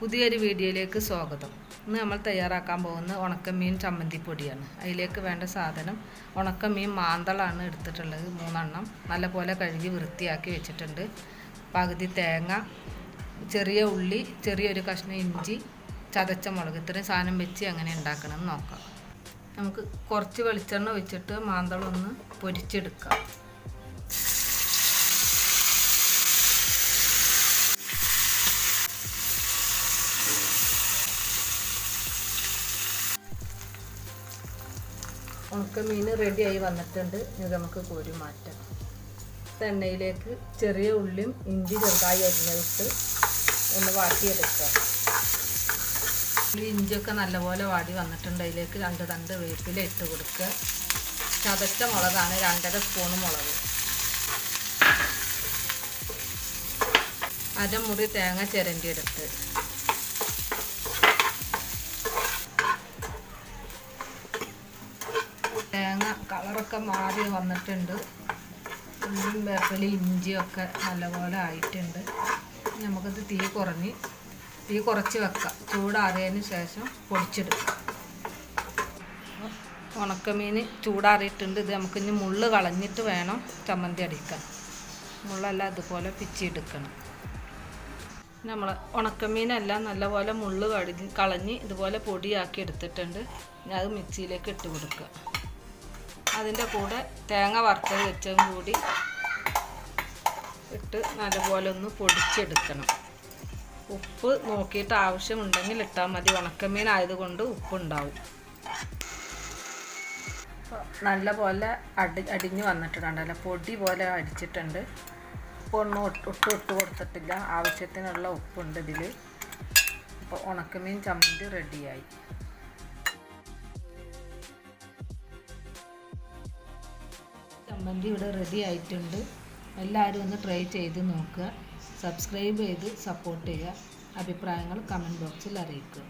പുതിയൊരു വീഡിയോയിലേക്ക് സ്വാഗതം. ഇന്ന് നമ്മൾ തയ്യാറാക്കാൻ പോകുന്ന ഉണക്കമീൻ ചമ്മന്തിപ്പൊടിയാണ്. അതിലേക്ക് വേണ്ട സാധനം ഉണക്കമീൻ മാന്തളാണ് എടുത്തിട്ടുള്ളത്, 3 എണ്ണം. നല്ലപോലെ കഴുകി വൃത്തിയാക്കി വെച്ചിട്ടുണ്ട്. പകുതി തേങ്ങ, ചെറിയ ഉള്ളി, ചെറിയൊരു കഷ്ണം ഇഞ്ചി, ചതച്ച മുളക്. ഇത്രയും സാധനം വെച്ച് എങ്ങനെ ഉണ്ടാക്കണമെന്ന് നോക്കാം. നമുക്ക് കുറച്ച് വെളിച്ചെണ്ണ ഒഴിച്ചിട്ട് മാന്തളൊന്ന് പൊരിച്ചെടുക്കാം. ഉണക്കമീൻ റെഡിയായി വന്നിട്ടുണ്ട്. ഇത് നമുക്ക് കോരി മാറ്റാം. എണ്ണയിലേക്ക് ചെറിയ ഉള്ളിയും ഇഞ്ചി ചെറുതായി അരിഞ്ഞിട്ട് ഒന്ന് വാട്ടിയെടുക്കുക. ഇഞ്ചിയൊക്കെ നല്ലപോലെ വാടി വന്നിട്ടുണ്ട്. അതിലേക്ക് 2 തണ്ട് വേപ്പില ഇട്ട് കൊടുക്കുക. ചതച്ച മുളകാണ്, 2.5 സ്പൂൺ മുളക്, അരമുറി തേങ്ങ ചിരണ്ടിയെടുത്ത്, തേങ്ങ കളറൊക്കെ മാറി വന്നിട്ടുണ്ട്. ഉള്ളിയും വേപ്പില ഇഞ്ചിയൊക്കെ നല്ലപോലെ ആയിട്ടുണ്ട്. നമുക്കിത് തീ കുറച്ച് വെക്കാം. ചൂടാറിയതിന് ശേഷം പൊടിച്ചെടുക്കാം. ഉണക്കമീൻ ചൂടാറിയിട്ടുണ്ട്. ഇത് നമുക്കിനി മുള്ള് കളഞ്ഞിട്ട് വേണം ചമ്മന്തി അടിക്കാൻ. മുള്ളെല്ലാം ഇതുപോലെ പിച്ചിയെടുക്കണം. നമ്മൾ ഉണക്കമീനെല്ലാം നല്ലപോലെ മുള്ള് കളഞ്ഞ് ഇതുപോലെ പൊടിയാക്കി എടുത്തിട്ടുണ്ട്. ഞാൻ അത് മിക്സിയിലേക്ക് ഇട്ട് കൊടുക്കുക. അതിൻ്റെ കൂടെ തേങ്ങ വറുത്തത് വെച്ചതും കൂടി ഇട്ട് നല്ലപോലെ ഒന്ന് പൊടിച്ചെടുക്കണം. ഉപ്പ് നോക്കിയിട്ട് ആവശ്യമുണ്ടെങ്കിൽ ഇട്ടാൽ മതി. ഉണക്കമീൻ ആയതുകൊണ്ട് ഉപ്പുണ്ടാവും. നല്ലപോലെ അടിഞ്ഞ് വന്നിട്ടുണ്ടല്ലോ, പൊടി പോലെ അടിച്ചിട്ടുണ്ട്. ഉപ്പൊന്നും ഇട്ട് കൊടുത്തിട്ടില്ല. ആവശ്യത്തിനുള്ള ഉപ്പുണ്ട് ഇതിൽ. അപ്പോൾ ഉണക്കമീൻ ചമ്മന്തി റെഡിയായി. ചമ്മന്തി ഇവിടെ റെഡി ആയിട്ടുണ്ട്. എല്ലാവരും ഒന്ന് ട്രൈ ചെയ്ത് നോക്കുക. സബ്സ്ക്രൈബ് ചെയ്ത് സപ്പോർട്ട് ചെയ്യുക. അഭിപ്രായങ്ങൾ കമൻറ്റ് ബോക്സിൽ അറിയിക്കുക.